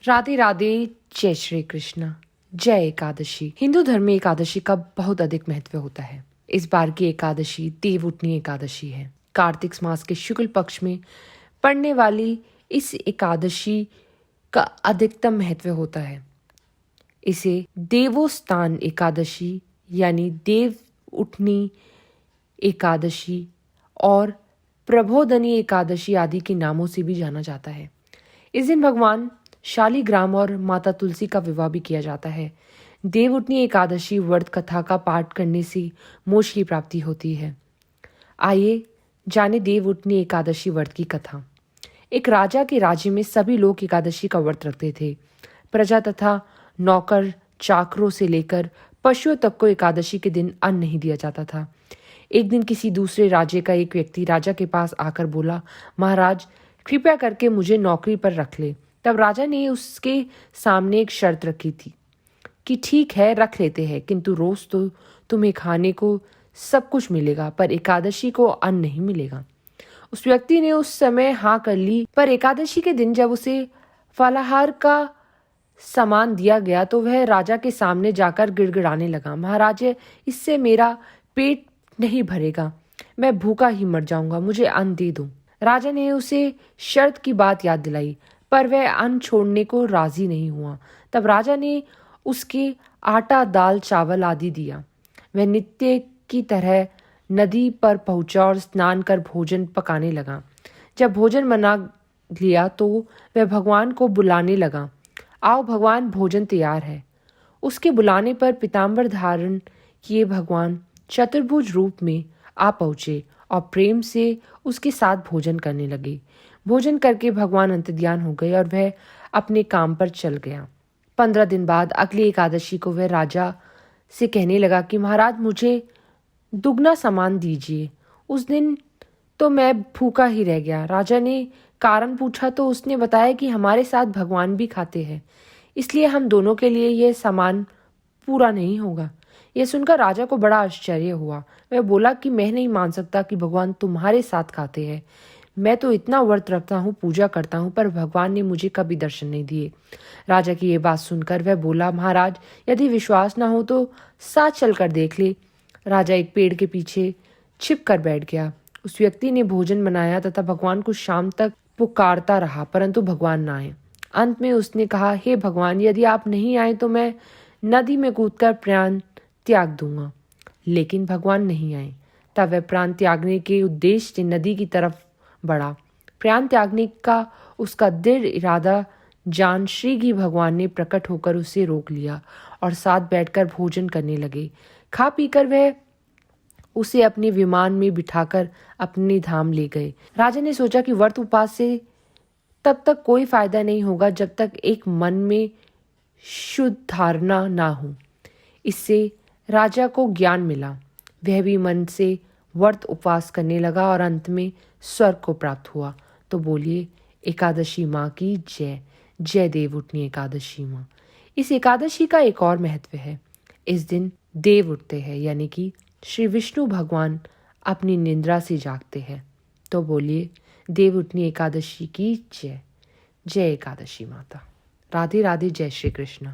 राधे राधे, जय श्री कृष्ण, जय एकादशी। हिंदू धर्म में एकादशी का बहुत अधिक महत्व होता है। इस बार की एकादशी देवउठनी एकादशी है। कार्तिक मास के शुक्ल पक्ष में पड़ने वाली इस एकादशी का अधिकतम महत्व होता है। इसे देवोत्थान एकादशी यानी देव उठनी एकादशी और प्रबोधनी एकादशी आदि के नामों से भी जाना जाता है। इस दिन भगवान शालिग्राम और माता तुलसी का विवाह भी किया जाता है। देवउठनी एकादशी व्रत कथा का पाठ करने से मोक्ष की प्राप्ति होती है। आइए जाने देवउठनी एकादशी व्रत की कथा। एक राजा के राज्य में सभी लोग एकादशी का व्रत रखते थे। प्रजा तथा नौकर चाकरों से लेकर पशुओं तक को एकादशी के दिन अन्न नहीं दिया जाता था। एक दिन किसी दूसरे राज्य का एक व्यक्ति राजा के पास आकर बोला, महाराज कृपया करके मुझे नौकरी पर रख ले। तब राजा ने उसके सामने एक शर्त रखी थी कि ठीक है रख लेते हैं, किंतु रोज तो तुम्हें खाने को सब कुछ मिलेगा, पर एकादशी को अन्न नहीं मिलेगा। उस व्यक्ति ने उस समय हाँ कर ली, पर एकादशी के दिन जब उसे फलाहार का सामान दिया गया तो वह राजा के सामने जाकर गिड़गिड़ाने लगा, महाराज इससे मेरा पेट नहीं भरेगा, मैं भूखा ही मर जाऊंगा, मुझे अन्न दे दो। राजा ने उसे शर्त की बात याद दिलाई, पर वह अन्न छोड़ने को राजी नहीं हुआ। तब राजा ने उसके आटा दाल चावल आदि दिया। वह नित्य की तरह नदी पर पहुंचा और स्नान कर भोजन पकाने लगा। जब भोजन बना लिया तो वह भगवान को बुलाने लगा, आओ भगवान भोजन तैयार है। उसके बुलाने पर पीताम्बर धारण किए भगवान चतुर्भुज रूप में आ पहुंचे और प्रेम से उसके साथ भोजन करने लगे। भोजन करके भगवान अंतर्ध्यान हो गए और वह अपने काम पर चल गया। 15 दिन बाद अगली एकादशी को वह राजा से कहने लगा कि महाराज मुझे दुगना सामान दीजिए। उस दिन तो मैं भूखा ही रह गया। राजा ने कारण पूछा तो उसने बताया कि हमारे साथ भगवान भी खाते हैं, इसलिए हम दोनों के लिए यह सामान पूरा नहीं होगा। यह सुनकर राजा को बड़ा आश्चर्य हुआ। वह बोला कि मैं नहीं मान सकता कि भगवान तुम्हारे साथ खाते हैं। मैं तो इतना व्रत रखता हूँ, पूजा करता हूँ, पर भगवान ने मुझे कभी दर्शन नहीं दिए। राजा की ये बात सुनकर वह बोला, महाराज यदि विश्वास ना हो तो साथ चलकर देख ले। राजा एक पेड़ के पीछे छिप कर बैठ गया। उस व्यक्ति ने भोजन बनाया तथा भगवान को शाम तक पुकारता रहा, परंतु भगवान ना आए। अंत में उसने कहा, हे भगवान यदि आप नहीं आए तो मैं नदी में कूदकर प्राण त्याग दूंगा। लेकिन भगवान नहीं आए। तब वह प्राण त्यागने के उद्देश्य से नदी की तरफ बढ़ा। प्राण त्यागने का उसका दृढ़ इरादा जान श्री भगवान ने प्रकट होकर उसे रोक लिया और साथ बैठकर भोजन करने लगे। खा पीकर वह उसे अपने विमान में बिठाकर अपने धाम ले गए। राजा ने सोचा कि व्रत उपवास से तब तक कोई फायदा नहीं होगा जब तक एक मन में शुद्ध धारणा ना हो। इससे राजा को ज्ञान मिला। वह भी मन से व्रत उपवास करने लगा और अंत में स्वर्ग को प्राप्त हुआ। तो बोलिए एकादशी माँ की जय। जय देवउठनी एकादशी माँ। इस एकादशी का एक और महत्व है। इस दिन देव उठते हैं, यानी कि श्री विष्णु भगवान अपनी निद्रा से जागते हैं। तो बोलिए देवउठनी एकादशी की जय। जय एकादशी माता। राधे राधे, जय श्री कृष्ण।